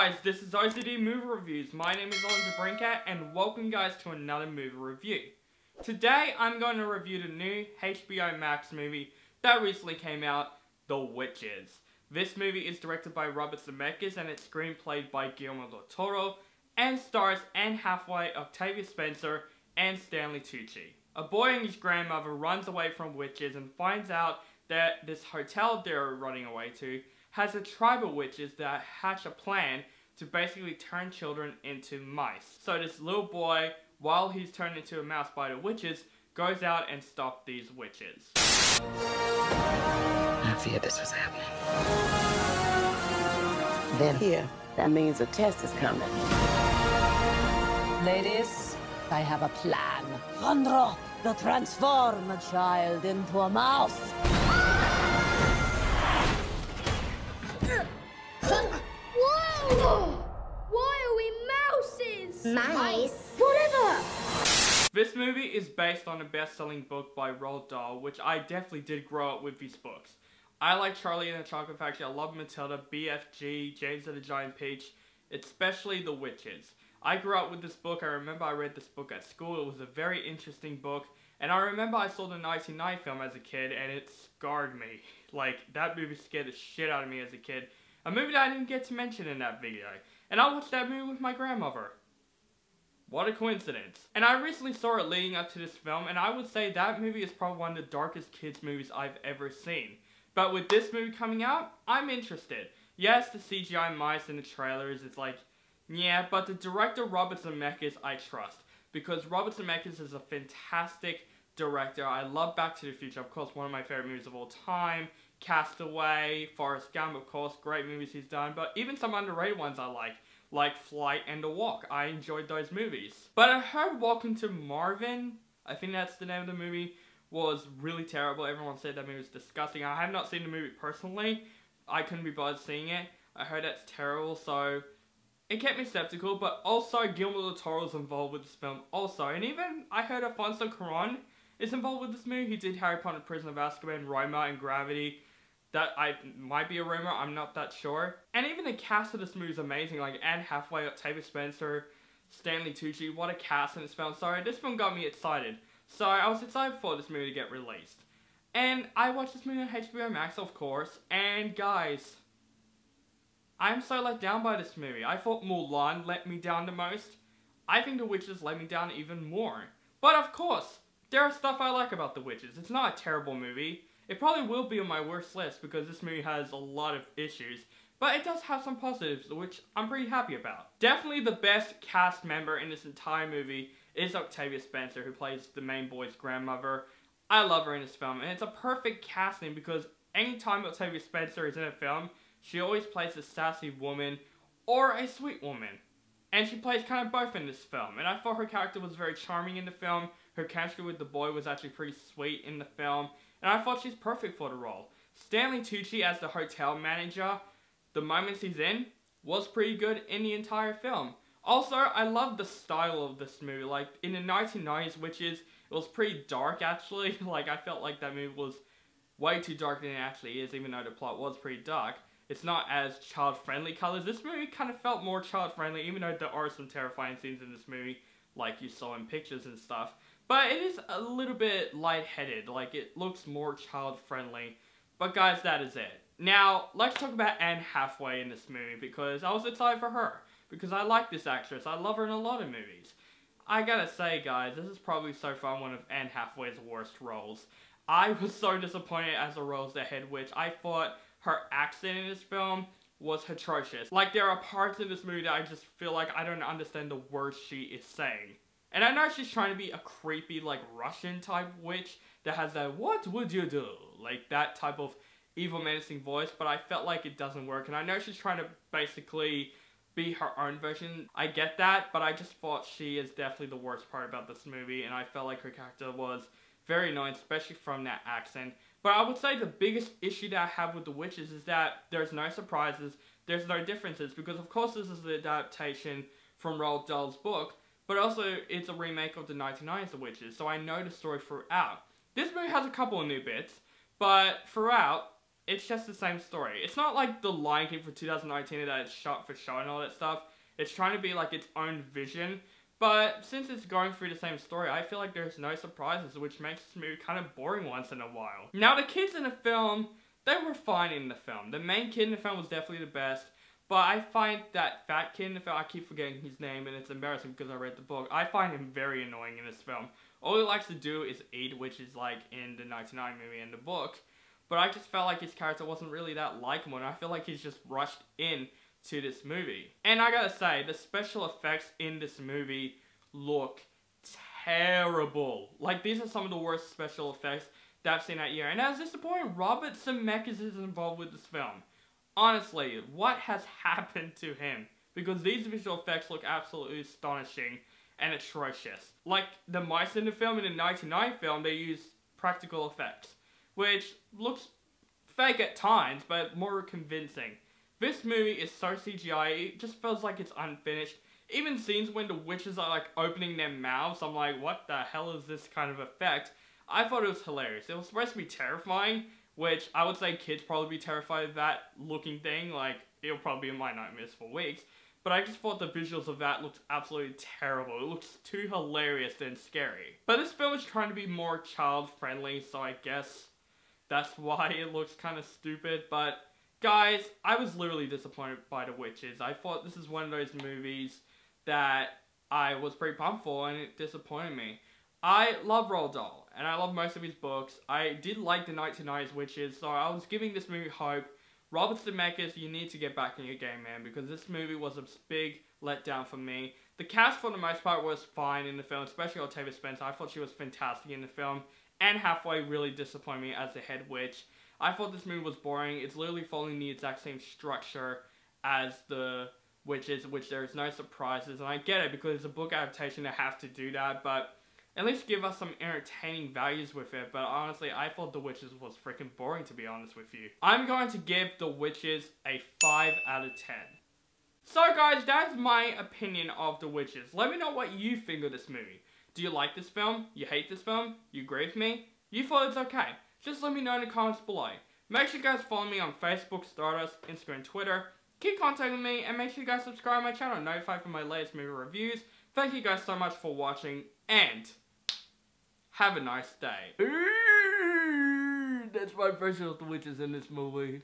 guys, this is OCD Movie Reviews. My name is Oliver Brinkat, and welcome guys to another movie review. Today, I'm going to review the new HBO Max movie that recently came out, The Witches. This movie is directed by Robert Zemeckis and it's screenplayed by Guillermo del Toro, and stars Anne Hathaway, Octavia Spencer, and Stanley Tucci. A boy and his grandmother runs away from witches and finds out that this hotel they're running away to has a tribe of witches that hatch a plan to basically turn children into mice. So this little boy, while he's turned into a mouse by the witches, goes out and stops these witches. I feared this was happening. They're here. That means a test is coming. Ladies, I have a plan. Sandro, to transform a child into a mouse. Whoa! Why are we mouses? Mice. Whatever! This movie is based on a best-selling book by Roald Dahl, which I definitely did grow up with these books. I like Charlie and the Chocolate Factory, I love Matilda, BFG, James and the Giant Peach, especially The Witches. I grew up with this book. I remember I read this book at school. It was a very interesting book. And I remember I saw the 1990 film as a kid and it scarred me. Like, that movie scared the shit out of me as a kid. A movie that I didn't get to mention in that video. And I watched that movie with my grandmother. What a coincidence. And I recently saw it leading up to this film, and I would say that movie is probably one of the darkest kids movies I've ever seen. But with this movie coming out, I'm interested. Yes, the CGI mice in the trailers is like, yeah, but the director Robert Zemeckis I trust. Because Robert Zemeckis is a fantastic director. I love Back to the Future, of course, one of my favorite movies of all time. Castaway, Forrest Gump, of course, great movies he's done, but even some underrated ones I like Flight and The Walk. I enjoyed those movies. But I heard Welcome to Marvin, I think that's the name of the movie, was really terrible. Everyone said that movie was disgusting. I have not seen the movie personally. I couldn't be bothered seeing it. I heard that's terrible, so it kept me skeptical, but also Guillermo del Toro is involved with this film also. And even I heard Alfonso Cuarón is involved with this movie. He did Harry Potter, Prison of Azkaban, Roma, and Gravity. That might be a rumor, I'm not that sure. And even the cast of this movie is amazing, like Anne Hathaway, Octavia Spencer, Stanley Tucci, what a cast in this film. Sorry, this film got me excited. So I was excited for this movie to get released. And I watched this movie on HBO Max, of course, and guys, I'm so let down by this movie. I thought Mulan let me down the most. I think The Witches let me down even more. But of course, there are stuff I like about The Witches. It's not a terrible movie. It probably will be on my worst list because this movie has a lot of issues. But it does have some positives, which I'm pretty happy about. Definitely the best cast member in this entire movie is Octavia Spencer, who plays the main boy's grandmother. I love her in this film, and it's a perfect casting because anytime Octavia Spencer is in a film, she always plays a sassy woman or a sweet woman. And she plays kind of both in this film. And I thought her character was very charming in the film. Her chemistry with the boy was actually pretty sweet in the film. And I thought she's perfect for the role. Stanley Tucci as the hotel manager, the moments he's in, was pretty good in the entire film. Also, I love the style of this movie. Like, in the 1990s Witches, it was pretty dark actually. Like, I felt like that movie was way too dark than it actually is, even though the plot was pretty dark. It's not as child-friendly colors. This movie kind of felt more child-friendly, even though there are some terrifying scenes in this movie, like you saw in pictures and stuff. But it is a little bit lightheaded, like it looks more child-friendly. But guys, that is it. Now, let's talk about Anne Hathaway in this movie, because I was excited for her. Because I like this actress, I love her in a lot of movies. I gotta say guys, this is probably so far one of Anne Hathaway's worst roles. I was so disappointed as a role as the head witch. I thought her accent in this film was atrocious. Like, there are parts of this movie that I just feel like I don't understand the words she is saying. And I know she's trying to be a creepy, like, Russian type witch that has that, what would you do? Like, that type of evil menacing voice, but I felt like it doesn't work. And I know she's trying to basically be her own version. I get that, but I just thought she is definitely the worst part about this movie, and I felt like her character was very annoying, especially from that accent. But I would say the biggest issue that I have with The Witches is that there's no surprises, there's no differences, because of course this is the adaptation from Roald Dahl's book, but also it's a remake of the 1990s The Witches, so I know the story throughout. This movie has a couple of new bits, but throughout, it's just the same story. It's not like The Lion King for 2019 that it's shot for show and all that stuff. It's trying to be like its own vision. But since it's going through the same story, I feel like there's no surprises, which makes this movie kind of boring once in a while. Now, the kids in the film, they were fine in the film. The main kid in the film was definitely the best. But I find that fat kid in the film, I keep forgetting his name, and it's embarrassing because I read the book. I find him very annoying in this film. All he likes to do is eat, which is like in the 99 movie and the book. But I just felt like his character wasn't really that likable, and I feel like he's just rushed in to this movie. And I gotta say, the special effects in this movie look terrible. Like, these are some of the worst special effects that I've seen that year. And as disappointing, Robert Zemeckis is involved with this film. Honestly, what has happened to him? Because these visual effects look absolutely astonishing and atrocious. Like, the mice in the film, in the 99 film, they use practical effects, which looks fake at times, but more convincing. This movie is so CGI, it just feels like it's unfinished. Even scenes when the witches are like opening their mouths, I'm like, what the hell is this kind of effect? I thought it was hilarious. It was supposed to be terrifying, which I would say kids probably be terrified of that looking thing. Like, it'll probably be in my nightmares for weeks. But I just thought the visuals of that looked absolutely terrible. It looks too hilarious than scary. But this film is trying to be more child-friendly, so I guess that's why it looks kind of stupid. But guys, I was literally disappointed by The Witches. I thought this is one of those movies that I was pretty pumped for, and it disappointed me. I love Roald Dahl, and I love most of his books. I did like the 1990s Witches, so I was giving this movie hope. Robert Zemeckis, you need to get back in your game, man, because this movie was a big letdown for me. The cast, for the most part, was fine in the film, especially Octavia Spencer. I thought she was fantastic in the film, and Hathaway really disappointed me as the head witch. I thought this movie was boring. It's literally following the exact same structure as the Witches, which there is no surprises, and I get it, because it's a book adaptation, they have to do that, but at least give us some entertaining values with it. But honestly, I thought The Witches was freaking boring, to be honest with you. I'm going to give The Witches a 5 out of 10. So guys, that's my opinion of The Witches. Let me know what you think of this movie. Do you like this film? You hate this film? You agree with me? You thought it's okay? Just let me know in the comments below. Make sure you guys follow me on Facebook, Stardust, Instagram, Twitter. Keep contacting me, and make sure you guys subscribe to my channel and notify for my latest movie reviews. Thank you guys so much for watching, and have a nice day. That's my impression of The Witches in this movie.